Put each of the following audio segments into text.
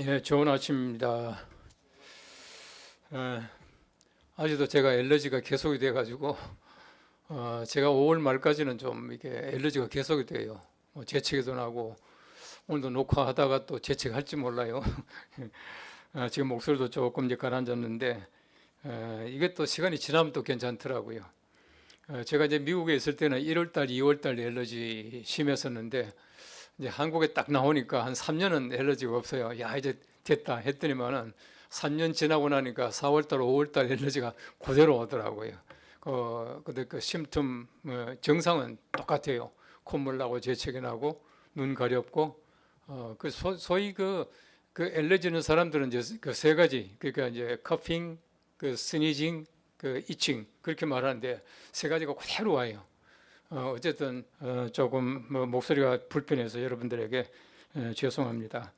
예, 좋은 아침입니다. 예, 아직도 제가 엘러지가 계속이 돼가지고 제가 5월 말까지는 좀 이게 엘러지가 계속이 돼요. 재채기도 나고 오늘도 녹화하다가 또 재채기할지 몰라요. 지금 목소리도 조금 이제 가라앉았는데 이게 또 시간이 지나면 또 괜찮더라고요. 제가 이제 미국에 있을 때는 1월달, 2월달 엘러지 심했었는데 이제 한국에 딱 나오니까 한 3년은 엘러지가 없어요. 야, 이제 됐다 했더니만은 3년 지나고 나니까 4월달, 5월달 엘러지가 그대로 오더라고요. 근데 그 심틈, 증상은 똑같아요. 콧물 나고 재채기 나고 눈 가렵고, 소위 그 엘러지는 사람들은 이제 그 세 가지, 그러니까 이제 커핑, 그 스니징, 그 이칭 그렇게 말하는데 세 가지가 그대로 와요. 어쨌든 조금 목소리가 불편해서 여러분들에게 죄송합니다.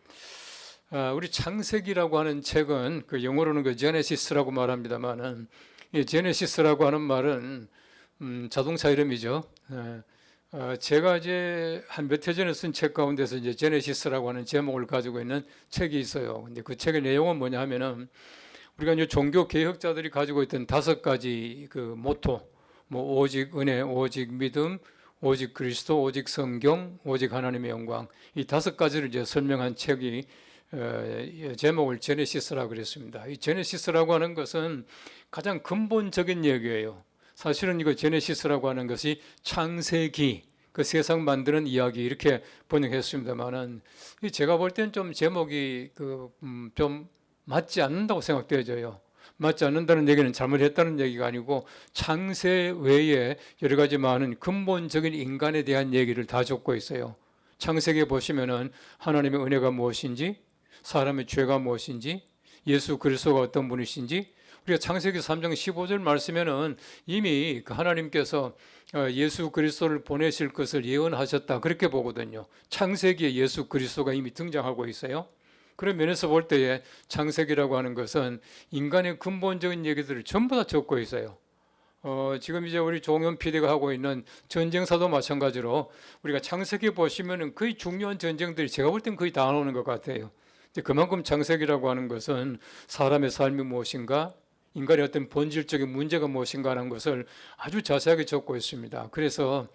우리 창세기라고 하는 책은 그 영어로는 그 제네시스라고 말합니다만은 이 제네시스라고 하는 말은 자동차 이름이죠. 제가 이제 한 몇 해 전에 쓴 책 가운데서 이제 제네시스라고 하는 제목을 가지고 있는 책이 있어요. 근데 그 책의 내용은 뭐냐 하면은 우리가 이제 종교 개혁자들이 가지고 있던 5가지 그 모토, 뭐 오직 은혜, 오직 믿음, 오직 그리스도, 오직 성경, 오직 하나님의 영광, 이 5가지를 이제 설명한 책이 제목을 제네시스라고 그랬습니다. 이 제네시스라고 하는 것은 가장 근본적인 얘기예요. 사실은 이거 제네시스라고 하는 것이 창세기, 그 세상 만드는 이야기 이렇게 번역했습니다만은 제가 볼 땐 좀 제목이 좀 맞지 않는다고 생각되어져요. 맞지 않는다는 얘기는 잘못했다는 얘기가 아니고 창세 외에 여러 가지 많은 근본적인 인간에 대한 얘기를 다 적고 있어요. 창세기에 보시면은 하나님의 은혜가 무엇인지, 사람의 죄가 무엇인지, 예수 그리스도가 어떤 분이신지, 우리가 창세기 3장 15절 말씀에는 이미 그 하나님께서 예수 그리스도를 보내실 것을 예언하셨다 그렇게 보거든요. 창세기에 예수 그리스도가 이미 등장하고 있어요. 그런 면에서 볼 때에 창세기라고 하는 것은 인간의 근본적인 얘기들을 전부 다 적고 있어요. 지금 이제 우리 종현 PD가 하고 있는 전쟁사도 마찬가지로 우리가 창세기 보시면은 거의 중요한 전쟁들이 제가 볼 땐 거의 다 나오는 것 같아요. 그만큼 창세기라고 하는 것은 사람의 삶이 무엇인가, 인간의 어떤 본질적인 문제가 무엇인가 하는 것을 아주 자세하게 적고 있습니다. 그래서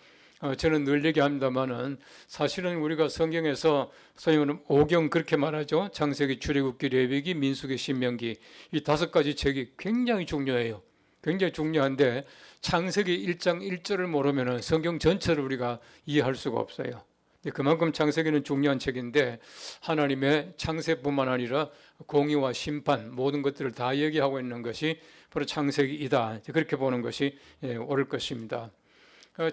저는 늘 얘기합니다만은 사실은 우리가 성경에서 소위 말하는 5경 그렇게 말하죠. 창세기, 출애굽기, 레위기, 민수기, 신명기 이 5가지 책이 굉장히 중요해요. 굉장히 중요한데 창세기 1장 1절을 모르면은 성경 전체를 우리가 이해할 수가 없어요. 그만큼 창세기는 중요한 책인데 하나님의 창세뿐만 아니라 공의와 심판 모든 것들을 다 얘기하고 있는 것이 바로 창세기이다. 그렇게 보는 것이 옳을 것입니다.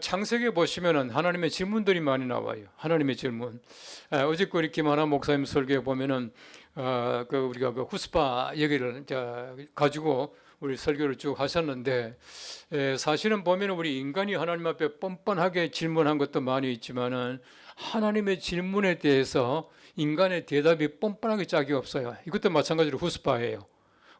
창세기에 보시면은 하나님의 질문들이 많이 나와요. 하나님의 질문. 어저께 우리 김하나 목사님 설교에 보면은 우리가 그 후스파 얘기를 가지고 우리 설교를 쭉 하셨는데 사실은 보면은 우리 인간이 하나님 앞에 뻔뻔하게 질문한 것도 많이 있지만은 하나님의 질문에 대해서 인간의 대답이 뻔뻔하게 짝이 없어요. 이것도 마찬가지로 후스파예요.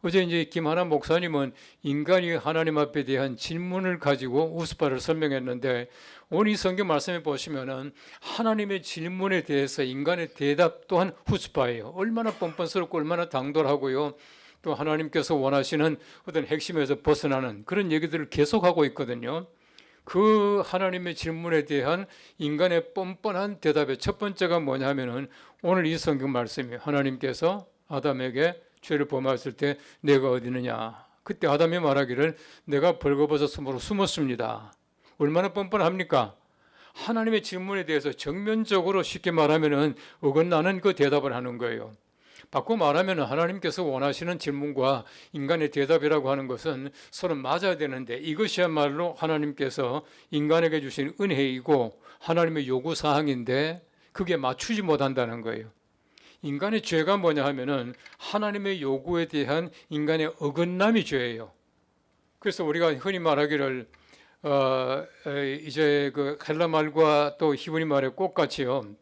어제 이제 김하나 목사님은 인간이 하나님 앞에 대한 질문을 가지고 우스파를 설명했는데 오늘 이 성경 말씀에 보시면은 하나님의 질문에 대해서 인간의 대답 또한 후스파예요. 얼마나 뻔뻔스럽고 얼마나 당돌하고요. 또 하나님께서 원하시는 어떤 핵심에서 벗어나는 그런 얘기들을 계속하고 있거든요. 그 하나님의 질문에 대한 인간의 뻔뻔한 대답의 첫 번째가 뭐냐면은 오늘 이 성경 말씀이 하나님께서 아담에게 죄를 범하였을 때 내가 어디 있느냐. 그때 아담이 말하기를 내가 벌거벗어 숨었습니다. 얼마나 뻔뻔합니까? 하나님의 질문에 대해서 정면적으로 쉽게 말하면은 어긋나는 그 대답을 하는 거예요. 바꿔 말하면 하나님께서 원하시는 질문과 인간의 대답이라고 하는 것은 서로 맞아야 되는데 이것이야말로 하나님께서 인간에게 주신 은혜이고 하나님의 요구사항인데 그게 맞추지 못한다는 거예요. 인간의 죄가 뭐냐 하면은 하나님의 요구에 대한 인간의 어긋남이 죄예요. 그래서 우리가 흔히 말하기를 이제 그 헬라 말과 또 히브리 말의 꽃같이요.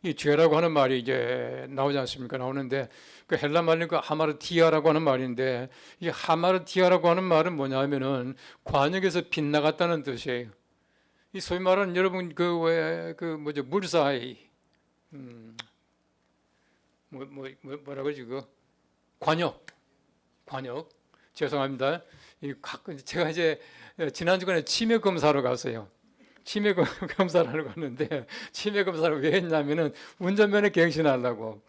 이 죄라고 하는 말이 이제 나오지 않습니까? 나오는데 그 헬라 말은 그 하마르티아라고 하는 말인데 이 하마르티아라고 하는 말은 뭐냐 하면은 관역에서 빗나갔다는 뜻이에요. 이 소위 말하는 여러분 그 왜 그 뭐죠 물사이 뭐라 그러지 그 관역 죄송합니다. 제가 이제 지난 주간에 치매 검사로 갔어요. 치매 검사를 하러 갔는데 치매 검사를 왜 했냐면은 운전면허 갱신하려고.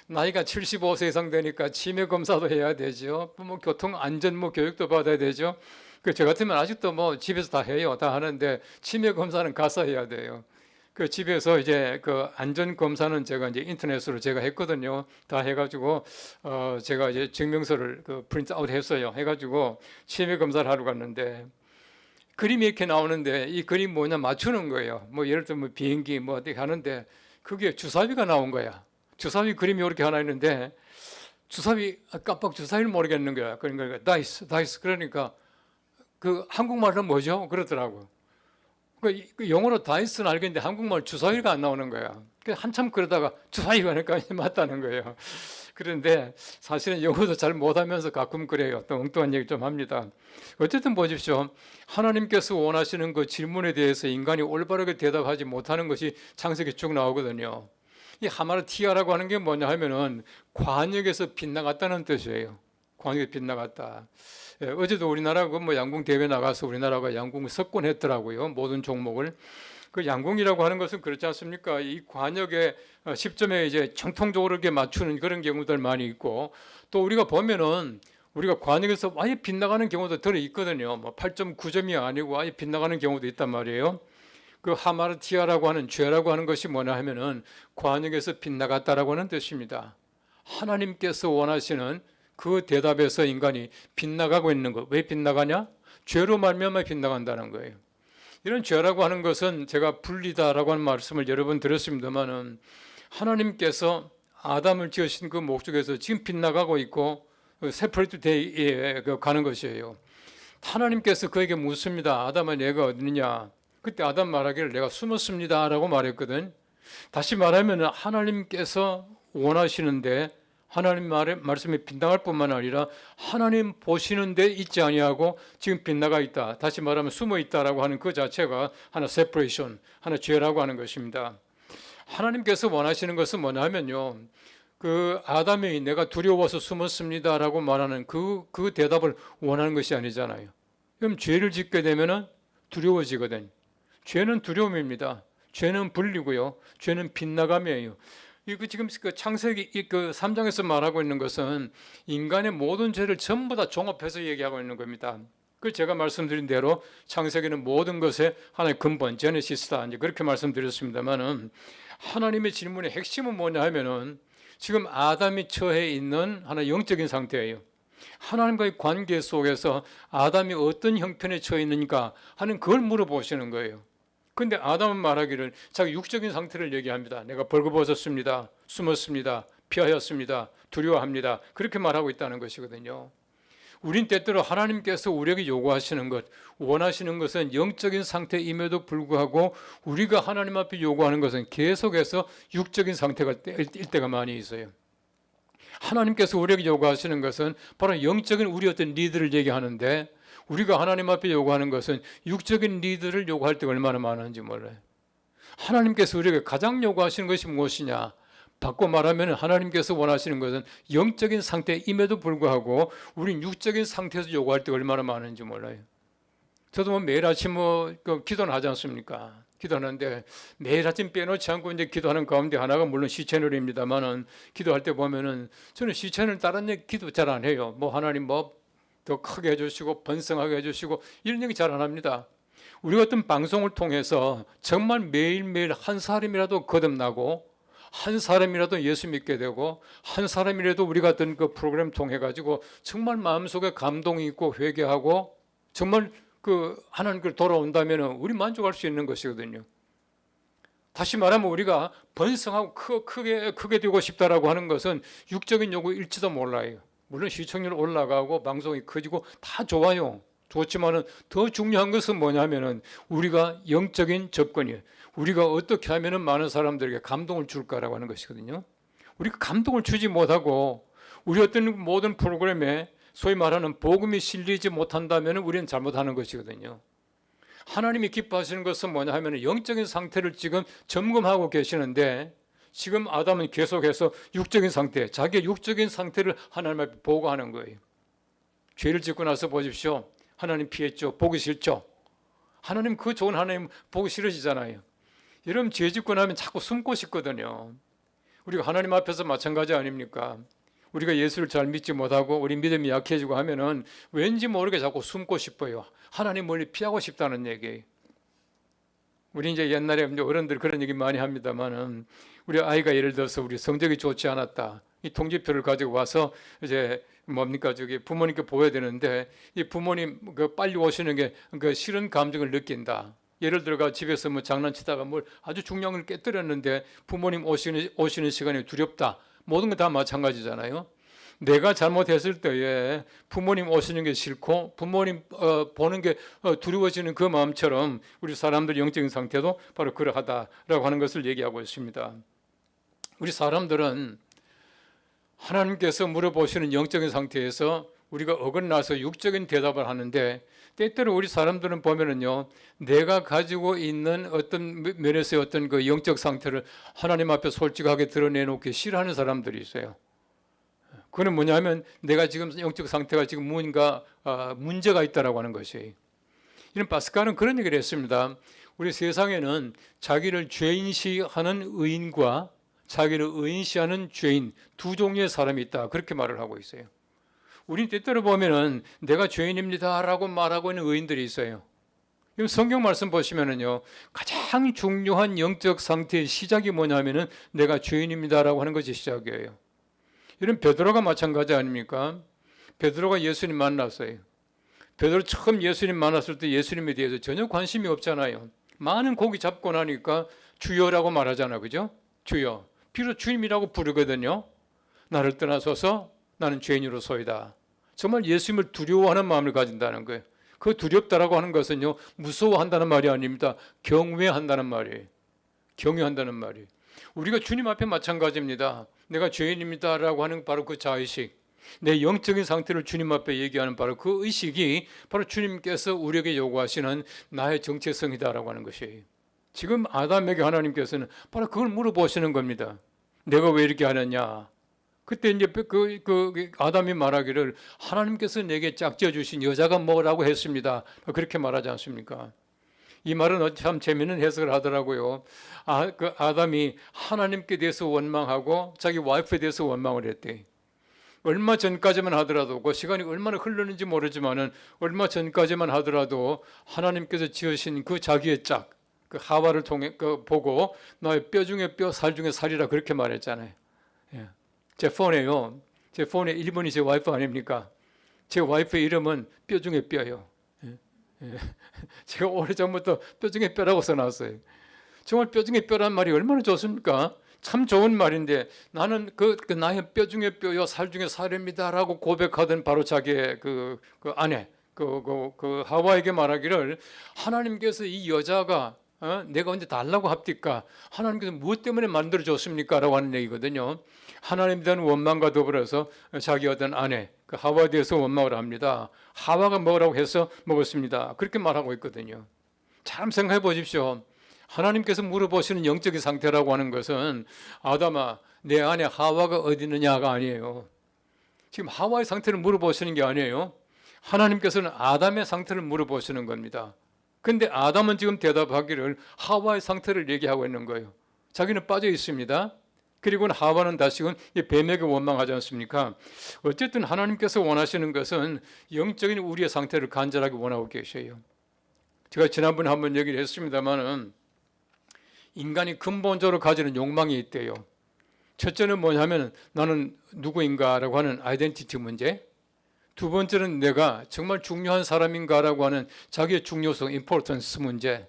나이가 75세 이상 되니까 치매 검사도 해야 되죠. 뭐 교통 안전 뭐 교육도 받아야 되죠. 저 같으면 아직도 뭐 집에서 다 해요. 다 하는데 치매 검사는 가서 해야 돼요. 그 집에서 이제 그 안전 검사는 제가 이제 인터넷으로 제가 했거든요. 다 해가지고 제가 이제 증명서를 그 프린트아웃 했어요. 해가지고 치매 검사를 하러 갔는데 그림이 이렇게 나오는데 이 그림 뭐냐 맞추는 거예요. 뭐 예를 들면 비행기 뭐 어떻게 하는데 그게 주사위가 나온 거야. 주사위 그림이 이렇게 하나 있는데 주사위 깜빡 주사위를 모르겠는 거야. 그러니까 다이스 그러니까 그 한국말로 뭐죠? 그러더라고. 그 영어로 다이스는 알겠는데 한국말 주사위가 안 나오는 거야. 한참 그러다가 주사위가 하니까 맞다는 거예요. 그런데 사실은 영어도 잘 못하면서 가끔 그래요. 또 엉뚱한 얘기 좀 합니다. 어쨌든 보십시오. 하나님께서 원하시는 그 질문에 대해서 인간이 올바르게 대답하지 못하는 것이 창세기에 쭉 나오거든요. 이 하마르티아라고 하는 게 뭐냐 하면은 관역에서 빗나갔다는 뜻이에요. 관역에 빗나갔다. 어제도 우리나라 그 뭐 양궁 대회 나가서 우리나라가 양궁 석권했더라고요. 모든 종목을. 그 양궁이라고 하는 것은 그렇지 않습니까? 이 관역의 10점에 이제 정통적으로 이렇게 맞추는 그런 경우들 많이 있고 또 우리가 보면은 우리가 관역에서 아예 빗나가는 경우도 들어 있거든요. 뭐 8.9점이 아니고 아예 빗나가는 경우도 있단 말이에요. 그 하마르티아라고 하는 죄라고 하는 것이 뭐냐 하면은 관역에서 빗나갔다라고 하는 뜻입니다. 하나님께서 원하시는 그 대답에서 인간이 빗나가고 있는 것. 왜 빗나가냐? 죄로 말미암아 빗나간다는 거예요. 이런 죄라고 하는 것은 제가 불리다라고 하는 말씀을 여러 번 드렸습니다만은 하나님께서 아담을 지으신 그 목적에서 지금 빗나가고 있고 세퍼레이트 데이에 가는 것이에요. 하나님께서 그에게 묻습니다. 아담아 내가 어디 있느냐? 그때 아담 말하기를 내가 숨었습니다 라고 말했거든. 다시 말하면 하나님께서 원하시는데 하나님 말씀에 빗나갈 뿐만 아니라 하나님 보시는 데 있지 아니하고 지금 빗나가 있다. 다시 말하면 숨어 있다라고 하는 그 자체가 하나 세퍼레이션, 하나 죄라고 하는 것입니다. 하나님께서 원하시는 것은 뭐냐 하면요. 그 아담이 내가 두려워서 숨었습니다라고 말하는 그 대답을 원하는 것이 아니잖아요. 그럼 죄를 짓게 되면은 두려워지거든. 죄는 두려움입니다. 죄는 분리고요. 죄는 빗나감이에요. 이거 지금 그 창세기 그 3장에서 말하고 있는 것은 인간의 모든 죄를 전부 다 종합해서 얘기하고 있는 겁니다. 그 제가 말씀드린 대로 창세기는 모든 것의 하나의 근본 제네시스다. 이제 그렇게 말씀드렸습니다만은 하나님의 질문의 핵심은 뭐냐 하면은 지금 아담이 처해 있는 하나 영적인 상태예요. 하나님과의 관계 속에서 아담이 어떤 형편에 처해 있는가 하는 그걸 물어보시는 거예요. 근데 아담은 말하기를 자기 육적인 상태를 얘기합니다. 내가 벌거벗었습니다. 숨었습니다. 피하였습니다. 두려워합니다. 그렇게 말하고 있다는 것이거든요. 우린 때때로 하나님께서 우리에게 요구하시는 것, 원하시는 것은 영적인 상태임에도 불구하고 우리가 하나님 앞에 요구하는 것은 계속해서 육적인 상태가 일 때가 많이 있어요. 하나님께서 우리에게 요구하시는 것은 바로 영적인 우리 어떤 리드를 얘기하는데 우리가 하나님 앞에 요구하는 것은 육적인 리드를 요구할 때가 얼마나 많은지 몰라요. 하나님께서 우리에게 가장 요구하시는 것이 무엇이냐? 바꿔 말하면 하나님께서 원하시는 것은 영적인 상태임에도 불구하고 우린 육적인 상태에서 요구할 때가 얼마나 많은지 몰라요. 저도 뭐 매일 아침 기도는 하지 않습니까? 기도하는데 매일 아침 빼놓지 않고 이제 기도하는 가운데 하나가 물론 시채널입니다만은 기도할 때 보면은 저는 시채널 다른 얘기 기도 잘 안 해요. 뭐 하나님 더 크게 해주시고 번성하게 해주시고 이런 얘기 잘 안 합니다. 우리가 어떤 방송을 통해서 정말 매일매일 한 사람이라도 거듭나고 한 사람이라도 예수 믿게 되고 한 사람이라도 우리가 어떤 그 프로그램 통해 가지고 정말 마음속에 감동이 있고 회개하고 정말 그 하나님께 돌아온다면 우리 만족할 수 있는 것이거든요. 다시 말하면 우리가 번성하고 크게 되고 싶다라고 하는 것은 육적인 요구일지도 몰라요. 물론 시청률 올라가고 방송이 커지고 다 좋아요. 좋지만은 더 중요한 것은 뭐냐면은 우리가 영적인 접근이에요. 우리가 어떻게 하면은 많은 사람들에게 감동을 줄까라고 하는 것이거든요. 우리가 감동을 주지 못하고 우리 어떤 모든 프로그램에 소위 말하는 복음이 실리지 못한다면 우리는 잘못하는 것이거든요. 하나님이 기뻐하시는 것은 뭐냐 하면 영적인 상태를 지금 점검하고 계시는데 지금 아담은 계속해서 육적인 상태, 자기의 육적인 상태를 하나님 앞에 보고하는 거예요. 죄를 짓고 나서 보십시오. 하나님 피했죠. 보기 싫죠. 하나님 그 좋은 하나님 보기 싫으시잖아요. 여러분 죄 짓고 나면 자꾸 숨고 싶거든요. 우리가 하나님 앞에서 마찬가지 아닙니까? 우리가 예수를 잘 믿지 못하고 우리 믿음이 약해지고 하면은 왠지 모르게 자꾸 숨고 싶어요. 하나님 멀리 피하고 싶다는 얘기예요. 우리 이제 옛날에 어른들 그런 얘기 많이 합니다만은 우리 아이가 예를 들어서 우리 성적이 좋지 않았다. 이 통지표를 가지고 와서 이제 뭡니까 저기 부모님께 보여야 되는데 이 부모님 그 빨리 오시는 게 그 싫은 감정을 느낀다. 예를 들어가 집에서 뭐 장난치다가 뭘 아주 중요한 걸 깨뜨렸는데 부모님 오시는 시간이 두렵다. 모든 건 다 마찬가지잖아요. 내가 잘못했을 때에 부모님 오시는 게 싫고 부모님 보는 게 두려워지는 그 마음처럼 우리 사람들의 영적인 상태도 바로 그러하다라고 하는 것을 얘기하고 있습니다. 우리 사람들은 하나님께서 물어보시는 영적인 상태에서 우리가 어긋나서 육적인 대답을 하는데 때때로 우리 사람들은 보면은요, 내가 가지고 있는 어떤 면에서의 어떤 그 영적 상태를 하나님 앞에 솔직하게 드러내놓기 싫어하는 사람들이 있어요. 그건 뭐냐면 내가 지금 영적 상태가 지금 뭔가 문제가 있다라고 하는 것이. 이런 파스칼은 그런 얘기를 했습니다. 우리 세상에는 자기를 죄인시하는 의인과 자기를 의인시하는 죄인 두 종류의 사람이 있다. 그렇게 말을 하고 있어요. 우린 때때로 보면은 내가 죄인입니다라고 말하고 있는 의인들이 있어요. 성경 말씀 보시면은요, 가장 중요한 영적 상태의 시작이 뭐냐면은 내가 죄인입니다라고 하는 것이 시작이에요. 이런 베드로가 마찬가지 아닙니까? 베드로가 예수님 만났어요. 베드로 처음 예수님 만났을 때 예수님에 대해서 전혀 관심이 없잖아요. 많은 고기 잡고 나니까 주여라고 말하잖아요. 그죠? 주여. 비록 주님이라고 부르거든요. 나를 떠나서서 나는 죄인으로소이다. 정말 예수님을 두려워하는 마음을 가진다는 거예요. 그 두렵다라고 하는 것은요, 무서워한다는 말이 아닙니다. 경외한다는 말이에요. 경외한다는 말이에요. 우리가 주님 앞에 마찬가지입니다. 내가 죄인입니다라고 하는 바로 그 자의식, 내 영적인 상태를 주님 앞에 얘기하는 바로 그 의식이 바로 주님께서 우리에게 요구하시는 나의 정체성이다라고 하는 것이에요. 지금 아담에게 하나님께서는 바로 그걸 물어보시는 겁니다. 내가 왜 이렇게 하느냐? 그때 이제 그 아담이 말하기를 하나님께서 내게 짝지어 주신 여자가 뭐라고 했습니다. 그렇게 말하지 않습니까? 이 말은 참 재미있는 해석을 하더라고요. 그 아담이 하나님께 대해서 원망하고 자기 와이프에 대해서 원망을 했대. 얼마 전까지만 하더라도 그 시간이 얼마나 흘렀는지 모르지만은 얼마 전까지만 하더라도 하나님께서 지으신 그 자기의 짝, 그 하와를 통해 보고 너의 뼈 중에 뼈, 살 중에 살이라 그렇게 말했잖아요. 예. 제 폰에요. 제 폰에 1번이 제 와이프 아닙니까? 제 와이프의 이름은 뼈 중에 뼈예요. 제가 오래전부터 뼈 중에 뼈라고 써놨어요. 정말 뼈 중에 뼈란 말이 얼마나 좋습니까? 참 좋은 말인데 나는 그 나의 뼈 중에 뼈요 살 중에 살입니다라고 고백하던 바로 자기의 그 아내 그 하와에게 말하기를 하나님께서 이 여자가 내가 언제 달라고 합니까? 하나님께서 무엇 때문에 만들어줬습니까? 라고 하는 얘기거든요. 하나님에 대한 원망과 더불어서 자기 어떤 아내 그 하와에 대해서 원망을 합니다. 하와가 먹으라고 해서 먹었습니다. 그렇게 말하고 있거든요. 잘 생각해 보십시오. 하나님께서 물어보시는 영적인 상태라고 하는 것은 아담아 내 안에 하와가 어디 있느냐가 아니에요. 지금 하와의 상태를 물어보시는 게 아니에요. 하나님께서는 아담의 상태를 물어보시는 겁니다. 근데 아담은 지금 대답하기를 하와의 상태를 얘기하고 있는 거예요. 자기는 빠져 있습니다. 그리고 하와는 다시금 뱀에게 원망하지 않습니까? 어쨌든 하나님께서 원하시는 것은 영적인 우리의 상태를 간절하게 원하고 계셔요. 제가 지난번에 한번 얘기를 했습니다만은 인간이 근본적으로 가지는 욕망이 있대요. 첫째는 뭐냐면 나는 누구인가라고 하는 아이덴티티 문제. 두 번째는 내가 정말 중요한 사람인가라고 하는 자기의 중요성, 임포턴스 문제.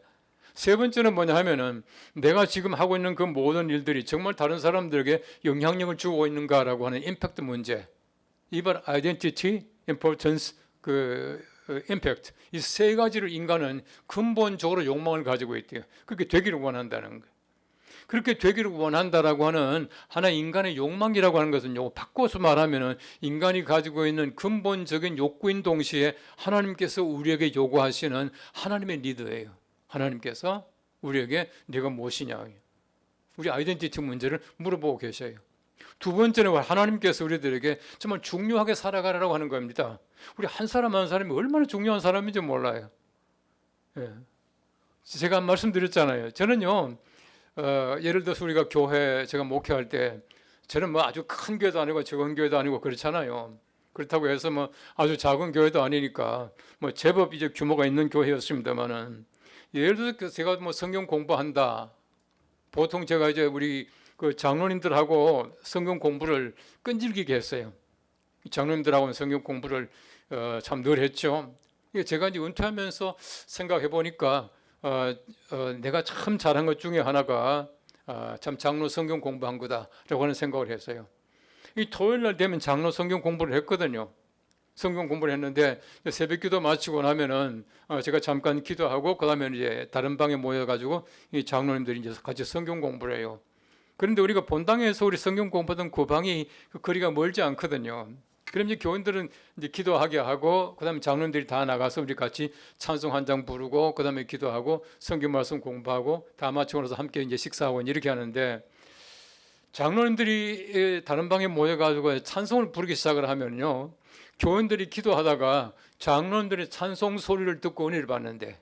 세 번째는 뭐냐 하면은 내가 지금 하고 있는 그 모든 일들이 정말 다른 사람들에게 영향력을 주고 있는가라고 하는 임팩트 문제. 이번 아이덴티티, 임포턴스, 임팩트. 이 세 가지를 인간은 근본적으로 욕망을 가지고 있대요. 그렇게 되기를 원한다는 거예요. 그렇게 되기를 원한다라고 하는 하나의 인간의 욕망이라고 하는 것은요, 바꿔서 말하면은 인간이 가지고 있는 근본적인 욕구인 동시에 하나님께서 우리에게 요구하시는 하나님의 리더예요. 하나님께서 우리에게 네가 무엇이냐, 우리 아이덴티티 문제를 물어보고 계셔요. 두 번째는 하나님께서 우리들에게 정말 중요하게 살아가라고 하는 겁니다. 우리 한 사람 한 사람이 얼마나 중요한 사람인지 몰라요. 예. 제가 말씀드렸잖아요. 저는요, 예를 들어서 우리가 교회 제가 목회할 때 저는 뭐 아주 큰 교회도 아니고 적은 교회도 아니고 그렇잖아요. 그렇다고 해서 뭐 아주 작은 교회도 아니니까 뭐 제법 이제 규모가 있는 교회였습니다만은, 예를 들어서 제가 뭐 성경 공부한다. 보통 제가 이제 우리 그 장로님들하고 성경 공부를 끈질기게 했어요. 장로님들하고는 성경 공부를 참 늘 했죠. 제가 이제 은퇴하면서 생각해 보니까 내가 참 잘한 것 중에 하나가 참 장로 성경 공부한 거다라고 하는 생각을 했어요. 이 토요일 날 되면 장로 성경 공부를 했거든요. 성경 공부를 했는데 새벽 기도 마치고 나면은 제가 잠깐 기도하고 그다음에 이제 다른 방에 모여가지고 이 장로님들이 이제 같이 성경 공부를 해요. 그런데 우리가 본당에서 우리 성경 공부하던 그 방이 그 거리가 멀지 않거든요. 그럼 이제 교인들은 이제 기도하게 하고 그다음에 장로님들이 다 나가서 우리 같이 찬송 한 장 부르고 그다음에 기도하고 성경 말씀 공부하고 다 마치고 나서 함께 이제 식사하고 이렇게 하는데, 장로님들이 다른 방에 모여가지고 찬송을 부르기 시작을 하면요, 교인들이 기도하다가 장로님들의 찬송 소리를 듣고 은혜를 받는데,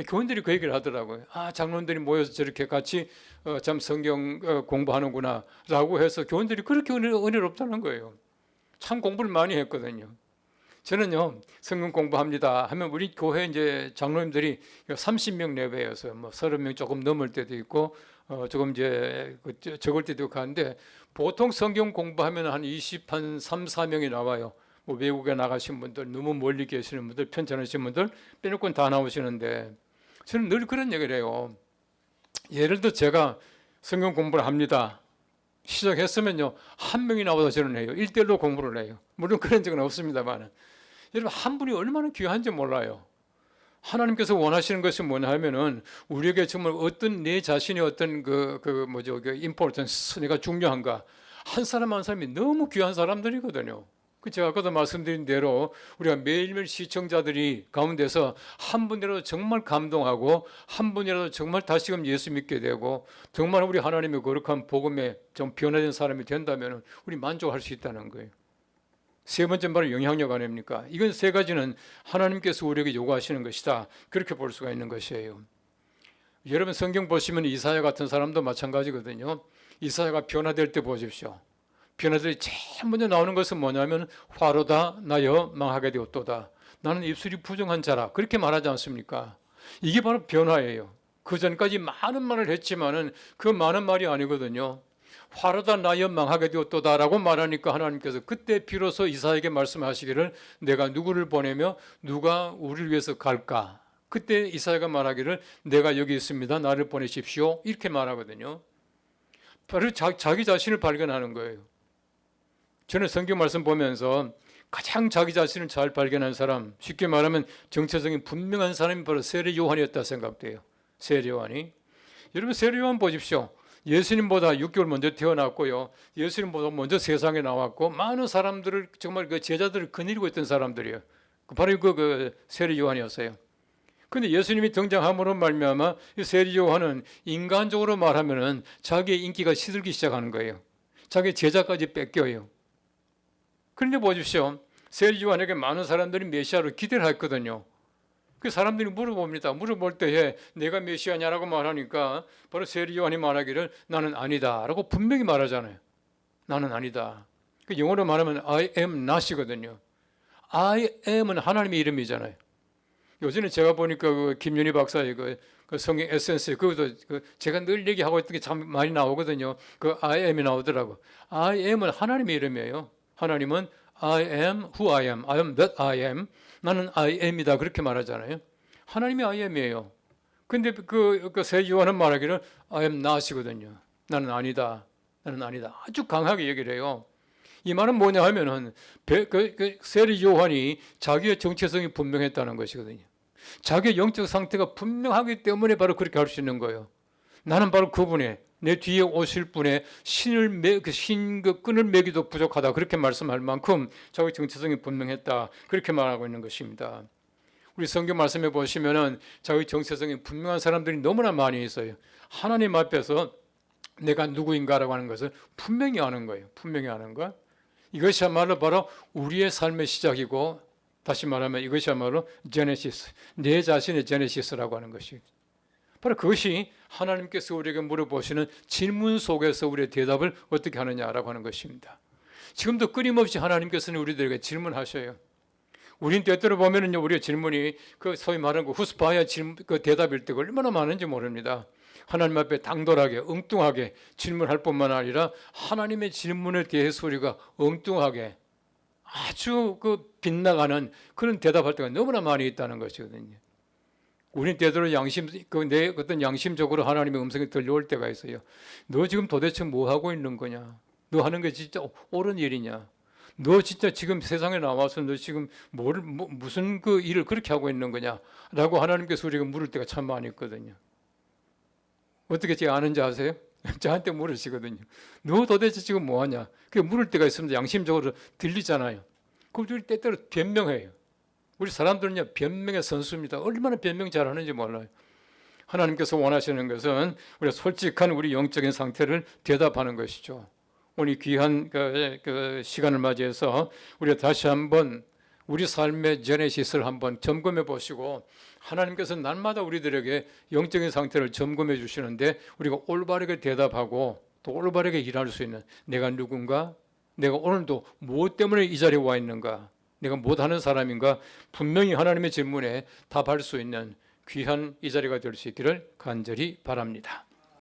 교인들이 그 얘기를 하더라고요. 장로님들이 모여서 저렇게 같이 참 성경 공부하는구나 라고 해서 교인들이 그렇게 은혜롭다는 거예요. 참 공부를 많이 했거든요. 저는요, 성경 공부합니다 하면 우리 교회 이제 장로님들이 30명 내외여서 뭐 30명 조금 넘을 때도 있고 조금 이제 적을 때도 있고 하는데, 보통 성경 공부하면 한 3, 4명이 나와요. 뭐 외국에 나가신 분들, 너무 멀리 계시는 분들, 편찮으신 분들 빼놓고는 다 나오시는데, 저는 늘 그런 얘기를 해요. 예를 들어 제가 성경 공부를 합니다. 시작했으면요, 한 명이 나와서 저는 해요. 1대1로 공부를 해요. 물론 그런 적은 없습니다만, 여러분 한 분이 얼마나 귀한지 몰라요. 하나님께서 원하시는 것이 뭐냐 하면은 우리에게 정말 어떤 내 자신의 어떤 그 importance, 내가 중요한가, 한 사람 한 사람이 너무 귀한 사람들이거든요. 제가 아까도 말씀드린 대로 우리가 매일매일 시청자들이 가운데서 한 분이라도 정말 감동하고 한 분이라도 정말 다시금 예수 믿게 되고 정말 우리 하나님의 거룩한 복음에 좀 변화된 사람이 된다면 우리 만족할 수 있다는 거예요. 세 번째 말은 영향력 아닙니까? 이건 세 가지는 하나님께서 우리에게 요구하시는 것이다, 그렇게 볼 수가 있는 것이에요. 여러분 성경 보시면 이사야 같은 사람도 마찬가지거든요. 이사야가 변화될 때 보십시오. 변화들이 제일 먼저 나오는 것은 뭐냐면 화로다 나여 망하게 되었도다, 나는 입술이 부정한 자라, 그렇게 말하지 않습니까? 이게 바로 변화예요. 그 전까지 많은 말을 했지만은 그 많은 말이 아니거든요. 화로다 나여 망하게 되었도다라고 말하니까 하나님께서 그때 비로소 이사야에게 말씀하시기를 내가 누구를 보내며 누가 우리를 위해서 갈까? 그때 이사야가 말하기를 내가 여기 있습니다, 나를 보내십시오, 이렇게 말하거든요. 바로 자기 자신을 발견하는 거예요. 저는 성경 말씀 보면서 가장 자기 자신을 잘 발견한 사람, 쉽게 말하면 정체성이 분명한 사람이 바로 세례 요한이었다 생각돼요. 세례 요한이. 여러분 세례 요한 보십시오. 예수님보다 6개월 먼저 태어났고요, 예수님보다 먼저 세상에 나왔고 많은 사람들을 정말 그 제자들을 거느리고 있던 사람들이에요. 바로 그 세례 요한이었어요. 그런데 예수님이 등장함으로 말미암아 이 세례 요한은 인간적으로 말하면은 자기의 인기가 시들기 시작하는 거예요. 자기 제자까지 뺏겨요. 그런데 보십시오. 세례 요한에게 많은 사람들이 메시아를 기대를 했거든요. 그 사람들이 물어봅니다. 물어볼 때에 내가 메시아냐라고 말하니까 바로 세례 요한이 말하기를 나는 아니다라고 분명히 말하잖아요. 나는 아니다. 그 영어로 말하면 I am not이거든요. I am은 하나님의 이름이잖아요. 요즘에 제가 보니까 그 김윤희 박사의 그 성경 에센스, 그것도 제가 늘 얘기하고 있던 게 참 많이 나오거든요. 그 I am이 나오더라고. I am은 하나님의 이름이에요. 하나님은 I am who I am, I am that I am. 나는 I am이다, 그렇게 말하잖아요. 하나님이 I am이에요. 근데 그 세례 요한은 말하기를 I am not이거든요. 나는 아니다, 나는 아니다. 아주 강하게 얘기를 해요. 이 말은 뭐냐 하면은 세례 요한이 자기의 정체성이 분명했다는 것이거든요. 자기의 영적 상태가 분명하기 때문에 바로 그렇게 할 수 있는 거예요. 나는 바로 그분의, 내 뒤에 오실 분의 그 끈을 매기도 부족하다, 그렇게 말씀할 만큼 자기 정체성이 분명했다, 그렇게 말하고 있는 것입니다. 우리 성경 말씀에 보시면은 자기 정체성이 분명한 사람들이 너무나 많이 있어요. 하나님 앞에서 내가 누구인가라고 하는 것을 분명히 아는 거예요. 분명히 아는 것. 이것이야말로 바로 우리의 삶의 시작이고, 다시 말하면 이것이야말로 제네시스, 내 자신의 제네시스라고 하는 것이 바로 그것이 하나님께서 우리에게 물어보시는 질문 속에서 우리의 대답을 어떻게 하느냐라고 하는 것입니다. 지금도 끊임없이 하나님께서는 우리들에게 질문하셔요. 우린 때때로 보면은요, 우리의 질문이 그 소위 말하는 후스파야 그 대답일 때가 얼마나 많은지 모릅니다. 하나님 앞에 당돌하게 엉뚱하게 질문할 뿐만 아니라 하나님의 질문에 대해서 우리가 엉뚱하게 아주 그 빗나가는 그런 대답할 때가 너무나 많이 있다는 것이거든요. 우린 때때로 내 어떤 양심적으로 하나님의 음성이 들려올 때가 있어요. 너 지금 도대체 뭐 하고 있는 거냐? 너 하는 게 진짜 옳은 일이냐? 너 진짜 지금 세상에 나와서 너 지금 무슨 그 일을 그렇게 하고 있는 거냐? 라고 하나님께서 우리가 물을 때가 참 많이 있거든요. 어떻게 제가 아는지 아세요? 저한테 물으시거든요. 너 도대체 지금 뭐 하냐? 그 물을 때가 있으면 양심적으로 들리잖아요. 그럼 우리 때때로 변명해요. 우리 사람들은요, 변명의 선수입니다. 얼마나 변명 잘하는지 몰라요. 하나님께서 원하시는 것은 우리가 솔직한 우리 영적인 상태를 대답하는 것이죠. 오늘 귀한 그 시간을 맞이해서 우리가 다시 한번 우리 삶의 제네시스를 한번 점검해 보시고, 하나님께서 날마다 우리들에게 영적인 상태를 점검해 주시는데 우리가 올바르게 대답하고 또 올바르게 일할 수 있는, 내가 누군가, 내가 오늘도 무엇 때문에 이 자리에 와 있는가, 내가 못하는 사람인가, 분명히 하나님의 질문에 답할 수 있는 귀한 이 자리가 될 수 있기를 간절히 바랍니다.